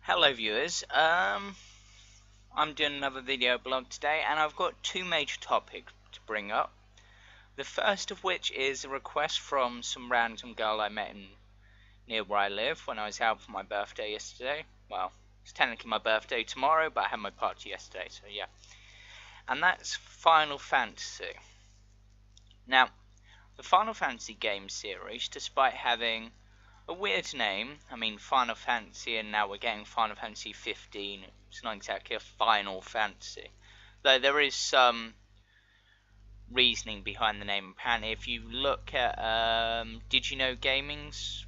Hello viewers, I'm doing another video blog today and I've got two major topics to bring up. The first of which is a request from some random girl I met near where I live when I was out for my birthday yesterday. Well, it's technically my birthday tomorrow, but I had my party yesterday, so yeah. And that's Final Fantasy. Now, the Final Fantasy game series, despite having a weird name, I mean Final Fantasy, and now we're getting Final Fantasy 15. It's not exactly a Final Fantasy, though there is some reasoning behind the name. Apparently, if you look at Did You Know Gaming's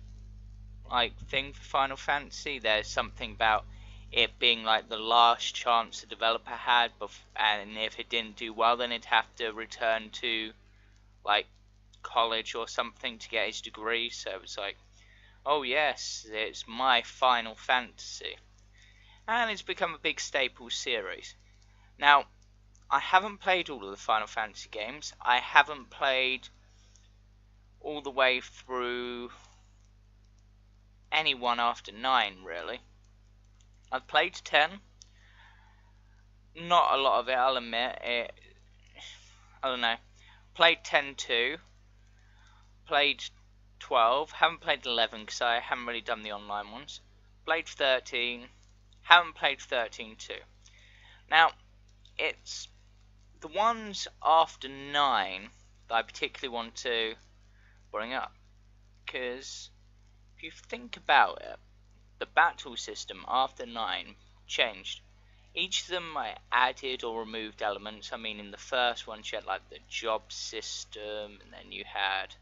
thing for Final Fantasy, there's something about it being like the last chance the developer had, and if it didn't do well, then it'd have to return to like college or something to get his degree. So it's like, oh yes, it's my Final Fantasy. And it's become a big staple series. Now, I haven't played all of the Final Fantasy games. I haven't played all the way through any one after 9, really. I've played 10. Not a lot of it, I'll admit. I don't know. Played 10 too. Played 12. Haven't played 11 because I haven't really done the online ones. Played 13. Haven't played 13 too. Now, it's the ones after 9 that I particularly want to bring up. Because if you think about it, the battle system after 9 changed. Each of them added or removed elements. I mean, in the first one, you had like the job system, and then you had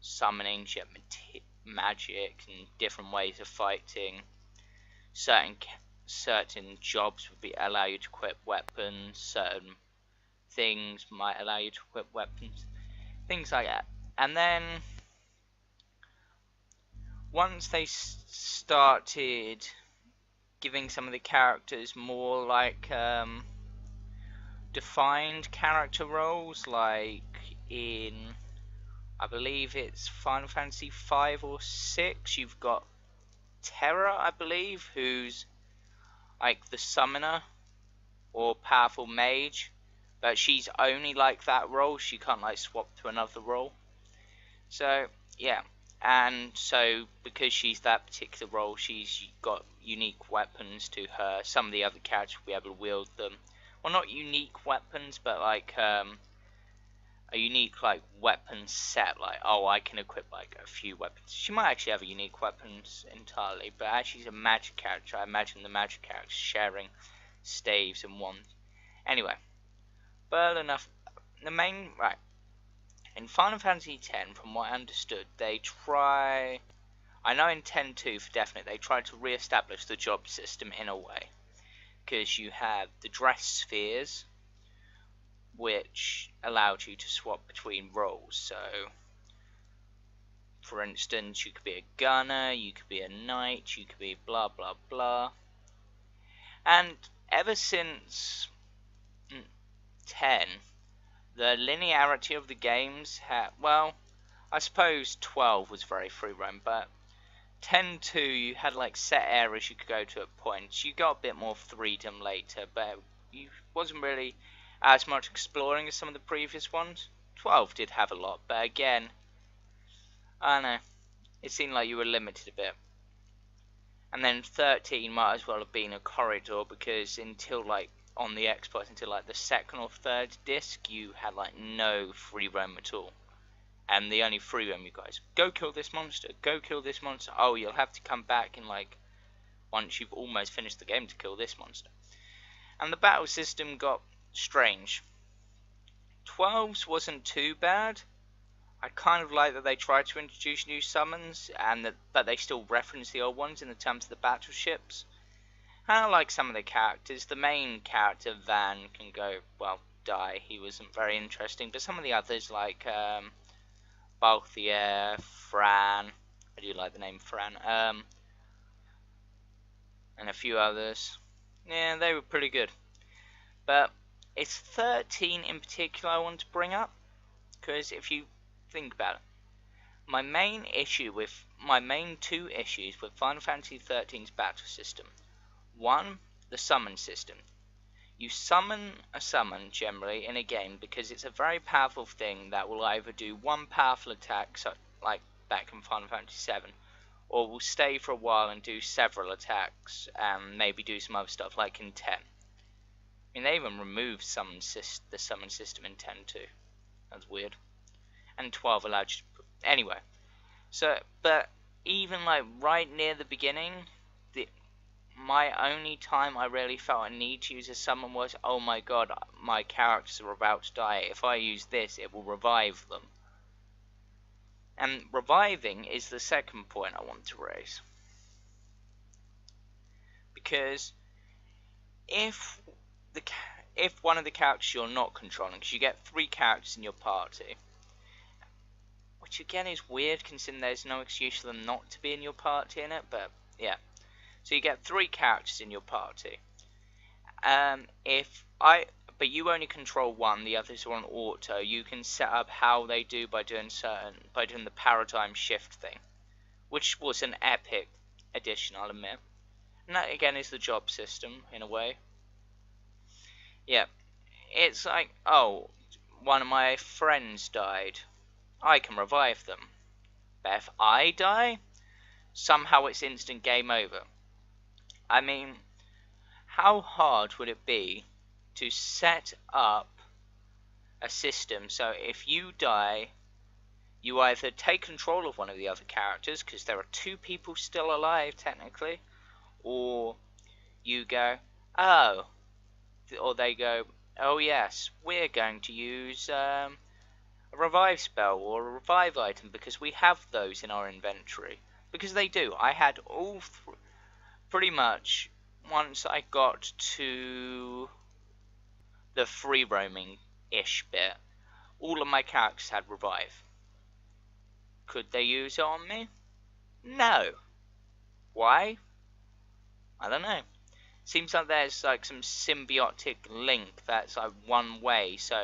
summoning, you had magic, and different ways of fighting. Certain jobs would allow you to equip weapons. Certain things might allow you to equip weapons. Things like that. And then once they started giving some of the characters more like defined character roles, like in, I believe it's Final Fantasy 5 or 6, you've got Terra, I believe, who's like the summoner or powerful mage, but she's only like that role. She can't like swap to another role. So yeah, and so because she's that particular role, she's got unique weapons to her. Some of the other characters will be able to wield them. Well, not unique weapons, but like a unique like weapon set. Like, oh, I can equip like a few weapons. She might actually have a unique weapons entirely, but as she's a magic character, I imagine the magic characters sharing staves and wands. Anyway, but enough. The main in Final Fantasy X, from what I understood, they try. I know in 10.2 for definite, they tried to re-establish the job system in a way, because you have the dress spheres, which allowed you to swap between roles. So, for instance, you could be a gunner, you could be a knight, you could be blah blah blah. And ever since 10, the linearity of the games well, I suppose 12 was very free roam, but 10.2 you had like set areas you could go to at points. You got a bit more freedom later, but you wasn't really as much exploring as some of the previous ones. 12 did have a lot, but again, I don't know, it seemed like you were limited a bit. And then 13 might as well have been a corridor, because until like on the Xbox, until like the second or third disc, you had like no free roam at all. And the only free roam you guys, go kill this monster, go kill this monster. Oh, you'll have to come back in like once you've almost finished the game to kill this monster. And the battle system got strange. 12's wasn't too bad. I kind of like that they tried to introduce new summons, but they still reference the old ones in the terms of the battleships. And I like some of the characters. The main character, Van, can go, well, die. He wasn't very interesting. But some of the others, like Balthier, Fran, I do like the name Fran, and a few others, yeah, they were pretty good. But it's 13 in particular I want to bring up, because if you think about it, my main two issues with Final Fantasy XIII's battle system One, the summon system. You summon a summon generally in a game because it's a very powerful thing that will either do one powerful attack, so, like back in Final Fantasy VII, or will stay for a while and do several attacks and maybe do some other stuff like in 10. I mean, they even removed the summon system in 10 too. That's weird. And 12 allowed you to... Anyway, so, but even like right near the beginning, my only time I really felt a need to use a summon was, oh my god, my characters are about to die. If I use this, it will revive them. And reviving is the second point I want to raise. Because if one of the characters you're not controlling, because you get 3 characters in your party, which again is weird considering there's no excuse for them not to be in your party in it, but yeah. So you get 3 characters in your party. But you only control one, the others are on auto. You can set up how they do by doing the paradigm shift thing, which was an epic addition, I'll admit. And that again is the job system in a way. Yeah, it's like, oh, one of my friends died. I can revive them. But if I die, somehow it's instant game over. I mean, how hard would it be to set up a system so if you die, you either take control of one of the other characters, because there are 2 people still alive technically, or you go, oh, or they go, oh yes, we're going to use a revive spell or a revive item because we have those in our inventory. Because they do. I had all pretty much once I got to the free roaming-ish bit, all of my characters had revive. Could they use it on me? No. Why? I don't know. Seems like there's like some symbiotic link that's like one way, so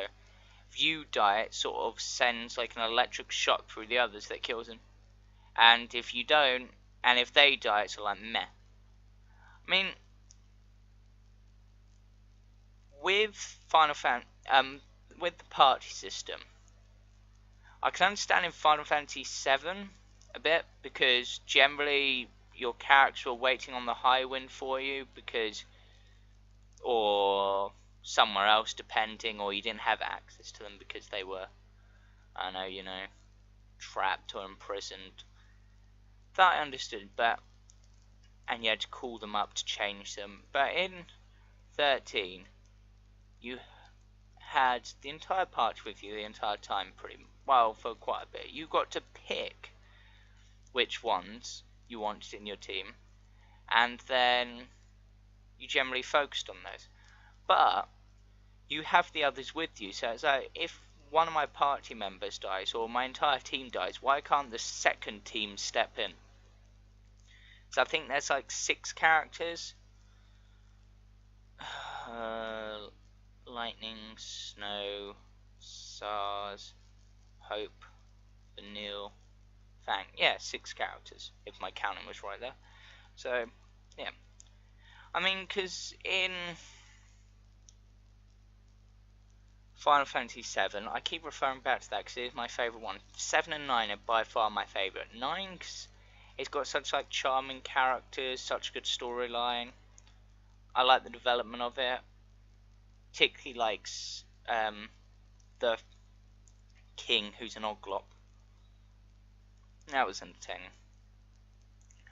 if you die it sort of sends like an electric shock through the others that kills them. And if you don't, and if they die, it's like meh. I mean, with with the party system, I can understand in Final Fantasy VII a bit, because generally your characters were waiting on the high wind for you, or somewhere else depending, or you didn't have access to them because they were, I don't know, trapped or imprisoned. That I understood, and you had to call them up to change them. But in 13, you had the entire party with you the entire time, for quite a bit. You got to pick which ones you wanted in your team, and then you generally focused on those. But you have the others with you, so it's like, if one of my party members dies, or my entire team dies, why can't the second team step in? So I think there's like 6 characters. Lightning, Snow, SARS, Hope, Vanille, Fang. Yeah, 6 characters, if my counting was right there. So, yeah. I mean, because in Final Fantasy VII, I keep referring back to that because it is my favourite one. 7 and 9 are by far my favourite. 9, because it's got such like charming characters, such a good storyline. I like the development of it. Particularly likes the king, who's an oglop. That was entertaining.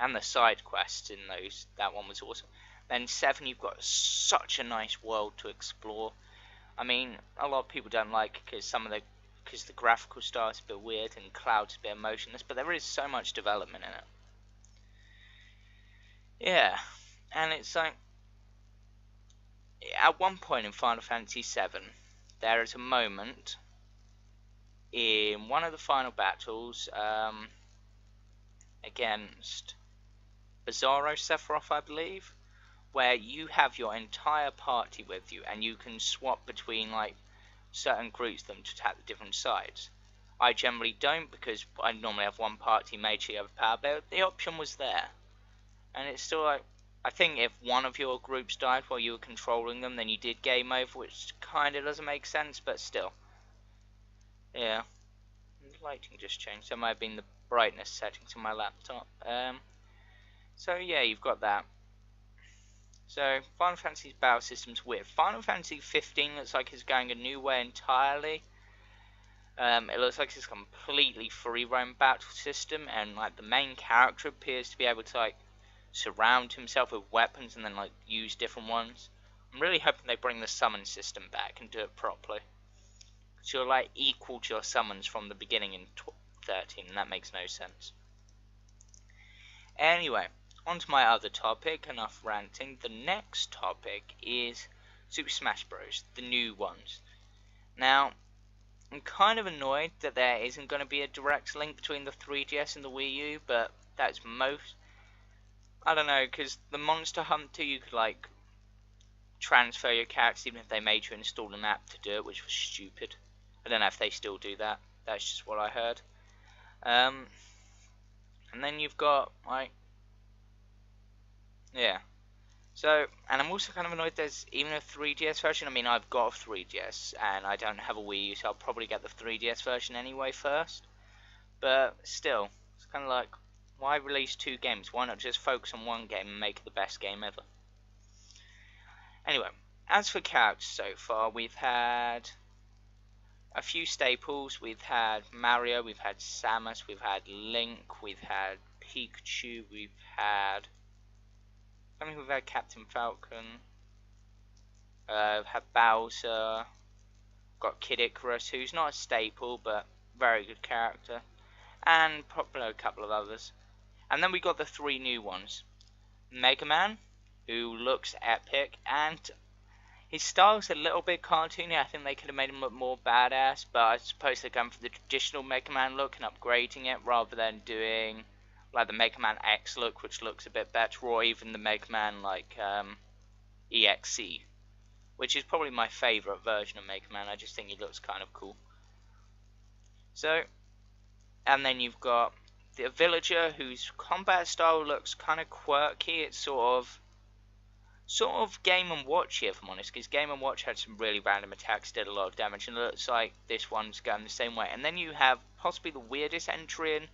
And the side quests in that one was awesome. Then 7, you've got such a nice world to explore. I mean, a lot of people don't like it because the graphical style is a bit weird and Cloud's a bit emotionless, but there is so much development in it. Yeah, and it's like, at one point in Final Fantasy VII, there is a moment in one of the final battles against Bizarro Sephiroth, I believe, where you have your entire party with you and you can swap between like certain groups of them to attack the different sides. I generally don't, because I normally have one party mage the other power, but the option was there, and it's still like, I think if one of your groups died while you were controlling them, then you did game over, which kind of doesn't make sense, but still. Yeah. The lighting just changed. That might have been the brightness settings on my laptop. So yeah, you've got that. So Final Fantasy's battle system's weird. Final Fantasy 15 looks like it's going a new way entirely. It looks like it's a completely free roam battle system, and like the main character appears to be able to like surround himself with weapons and then like use different ones. I'm really hoping they bring the summon system back and do it properly. Because you're like equal to your summons from the beginning in 13, and that makes no sense. Anyway, on to my other topic, enough ranting. The next topic is Super Smash Bros., the new ones. Now, I'm kind of annoyed that there isn't going to be a direct link between the 3DS and the Wii U, but that's most... I don't know, because the Monster Hunter, you could, like, transfer your characters even if they made you install an app to do it, which was stupid. I don't know if they still do that. That's just what I heard. And then you've got, like... Yeah. So, and I'm also kind of annoyed there's even a 3DS version. I mean, I've got a 3DS, and I don't have a Wii U, so I'll probably get the 3DS version anyway first. But still, it's kind of like, why release two games? Why not just focus on one game and make it the best game ever? Anyway, as for characters so far, we've had a few staples. We've had Mario, we've had Samus, we've had Link, we've had Pikachu, we've had... I mean, we've had Captain Falcon, had Bowser, got Kid Icarus, who's not a staple, but very good character, and probably a couple of others. And then we got the three new ones. Mega Man, who looks epic, and his style's a little bit cartoony. I think they could have made him look more badass, but I suppose they're going for the traditional Mega Man look and upgrading it, rather than doing like the Mega Man X look, which looks a bit better, or even the Mega Man like EXE, which is probably my favourite version of Mega Man. I just think he looks kind of cool. So, and then you've got the villager, whose combat style looks kind of quirky. It's sort of Game & Watch here, if I'm honest, because Game & Watch had some really random attacks, did a lot of damage, and it looks like this one's going the same way. And then you have possibly the weirdest entry in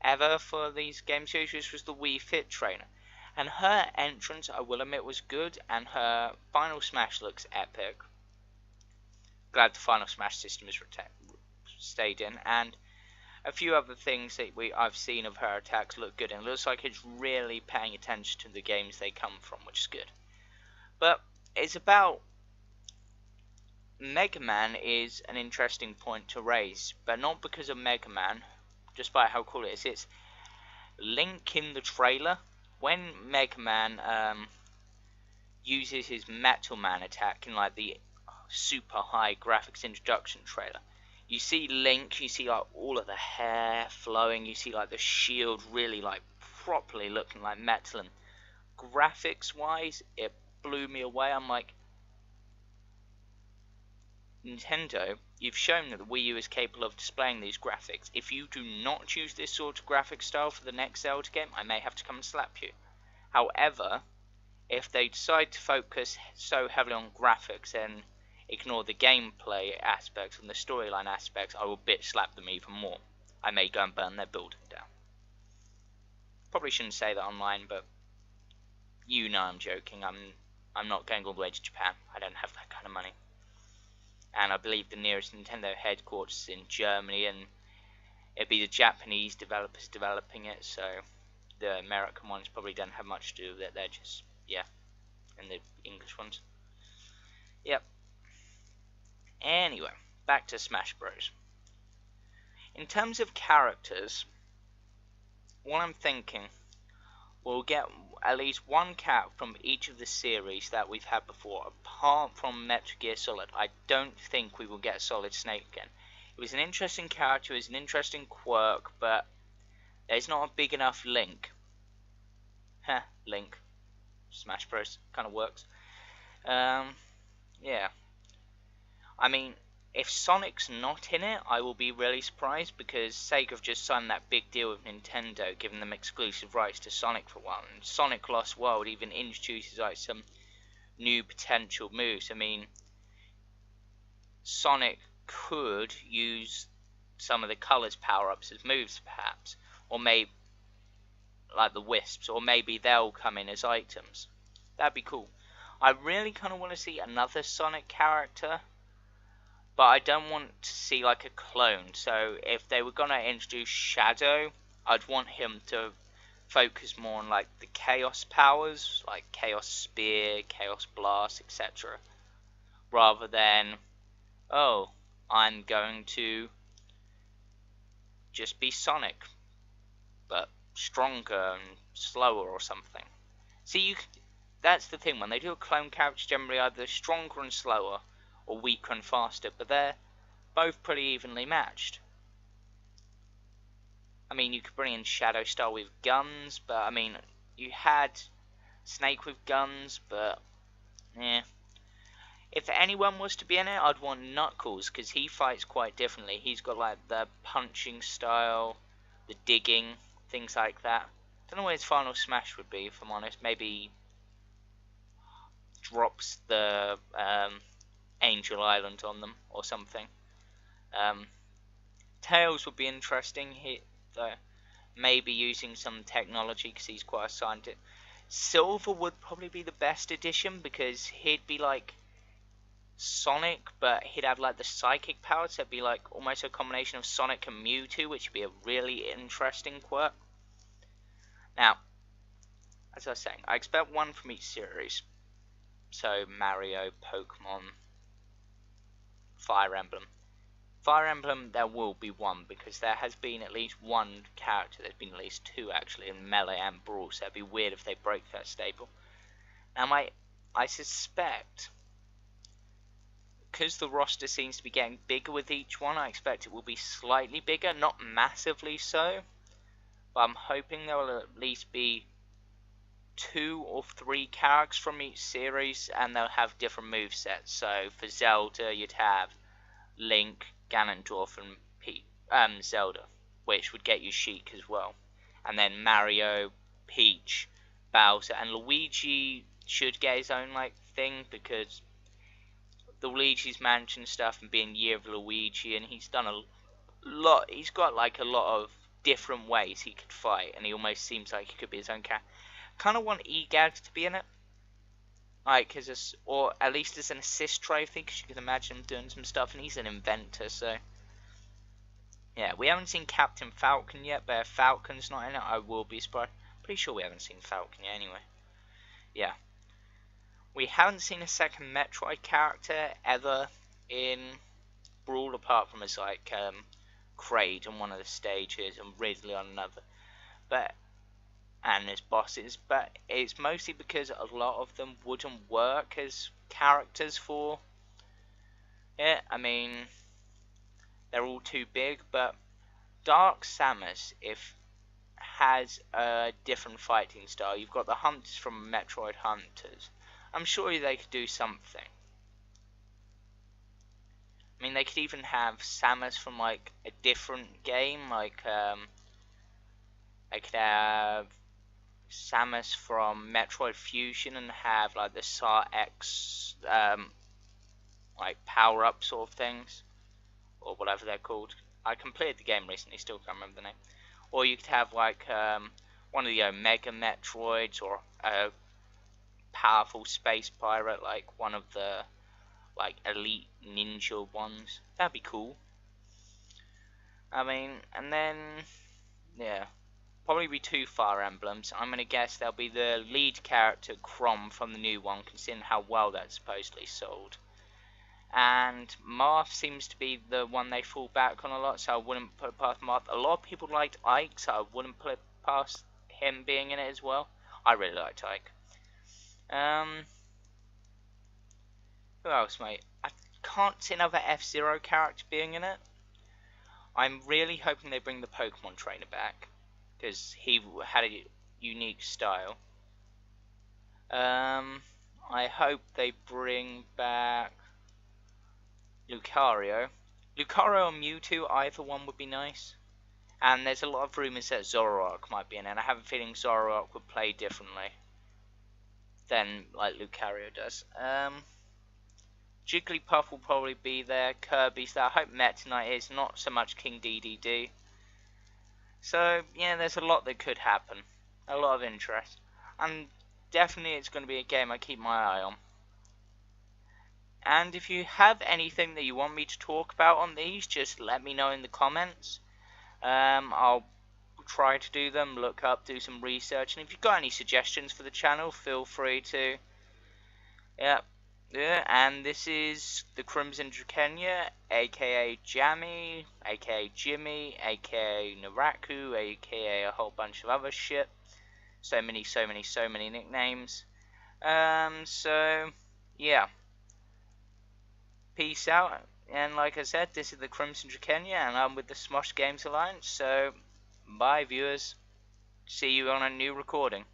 ever for these game series, which was the Wii Fit Trainer. And her entrance, I will admit, was good, and her Final Smash looks epic. Glad the Final Smash system is stayed in, and a few other things that I've seen of her attacks look good, and it looks like it's really paying attention to the games they come from, which is good. But it's about... Mega Man is an interesting point to raise, but not because of Mega Man, despite how cool it is. It's Link in the trailer. When Mega Man uses his Metal Man attack in like the super high graphics introduction trailer, you see Link, you see like all of the hair flowing, you see like the shield really like properly looking like metal, and graphics wise it blew me away. I'm like, Nintendo, you've shown that the Wii U is capable of displaying these graphics. If you do not choose this sort of graphic style for the next Zelda game, I may have to come and slap you. However, if they decide to focus so heavily on graphics and ignore the gameplay aspects and the storyline aspects, I will bitch slap them even more. I may go and burn their building down. Probably shouldn't say that online, but you know I'm joking. I'm not going all the way to Japan. I don't have that kind of money. And I believe the nearest Nintendo headquarters is in Germany, and it'd be the Japanese developers developing it, so the American ones probably don't have much to do with it. They're just, yeah, and the English ones. Yep. Anyway, back to Smash Bros. In terms of characters, what I'm thinking, we'll get at least one character from each of the series that we've had before. Apart from Metal Gear Solid, I don't think we will get Solid Snake again. It was an interesting character, it was an interesting quirk, but there's not a big enough link. Heh, Link. Smash Bros. Kind of works. Yeah. I mean, If Sonic's not in it, I will be really surprised, because Sega have just signed that big deal with Nintendo, giving them exclusive rights to Sonic for one. And Sonic Lost World even introduces like some new potential moves. I mean, Sonic could use some of the colors power-ups as moves, perhaps, or maybe like the wisps, or maybe they'll come in as items. That'd be cool. I really kind of want to see another Sonic character, but I don't want to see like a clone. So if they were gonna introduce Shadow, I'd want him to focus more on like the Chaos powers, like Chaos Spear, Chaos Blast, etc., rather than, oh, I'm going to just be Sonic, but stronger and slower or something. See, that's the thing, when they do a clone character, generally either stronger and slower, or weaker and faster, but they're both pretty evenly matched. I mean, you could bring in Shadow Star with guns, but I mean, you had Snake with guns, but yeah. If anyone was to be in it, I'd want Knuckles, because he fights quite differently. He's got like the punching style, the digging, things like that. Don't know what his final smash would be, if I'm honest. Maybe drops the Angel Island on them or something. Tails would be interesting. Maybe using some technology, because he's quite a scientist. Silver would probably be the best addition, because he'd be like Sonic, but he'd have like the psychic powers. So it'd be like almost a combination of Sonic and Mewtwo, which would be a really interesting quirk. Now, as I was saying, I expect one from each series. So Mario, Pokemon, Fire Emblem. Fire Emblem, there will be one, because there has been at least one character. There's been at least two actually in Melee and Brawl, so it'd be weird if they break that staple. Now I suspect, because the roster seems to be getting bigger with each one, I expect it will be slightly bigger, not massively so, but I'm hoping there will at least be 2 or 3 characters from each series, and they'll have different movesets. So for Zelda, you'd have Link, Ganondorf, and Zelda, which would get you Sheik as well. And then Mario, Peach, Bowser, and Luigi should get his own like thing, because the Luigi's Mansion stuff and being Year of Luigi, and he's done a lot. He's got like a lot of different ways he could fight, and he almost seems like he could be his own character. Kind of want Egad to be in it, like or at least as an assist trophy, because you can imagine him doing some stuff, and he's an inventor. So yeah, we haven't seen Captain Falcon yet, but if Falcon's not in it, I will be surprised. Pretty sure we haven't seen Falcon yet anyway. Yeah, we haven't seen a second Metroid character ever in Brawl, apart from as like Kraid on one of the stages and Ridley on another, and as bosses, but it's mostly because a lot of them wouldn't work as characters for it. I mean, they're all too big, but Dark Samus has a different fighting style. You've got the Hunters from Metroid Hunters. I'm sure they could do something. I mean, they could even have Samus from like a different game, like they could have Samus from Metroid Fusion and have like the SAR X like power up sort of things, or whatever they're called. I completed the game recently, still can't remember the name. Or you could have like one of the Omega Metroids, or a powerful space pirate, like one of the like elite ninja ones. That'd be cool. I mean, and then yeah, probably be 2 Fire Emblems. I'm gonna guess they'll be the lead character Chrom from the new one, considering how well that's supposedly sold. And Marth seems to be the one they fall back on a lot, so I wouldn't put it past Marth. A lot of people liked Ike, so I wouldn't put it past him being in it as well. I really liked Ike. Who else, mate? I can't see another F-Zero character being in it. I'm really hoping they bring the Pokemon trainer back, because he had a unique style. I hope they bring back... Lucario. Lucario or Mewtwo, either one would be nice. And there's a lot of rumours that Zoroark might be in it, and I have a feeling Zoroark would play differently than like Lucario does. Jigglypuff will probably be there, Kirby's there, I hope Meta Knight is, not so much King DDD. So, yeah, there's a lot that could happen. A lot of interest. And definitely it's going to be a game I keep my eye on. And if you have anything that you want me to talk about on these, just let me know in the comments. I'll try to do them, look up, do some research. And if you've got any suggestions for the channel, feel free to. Yeah. And this is the Crimson Drakenya, aka Jammy, aka Jimmy, aka Naraku, aka a whole bunch of other shit. So many nicknames. So, yeah. Peace out. And like I said, this is the Crimson Drakenya, and I'm with the Smosh Games Alliance. So, bye viewers. See you on a new recording.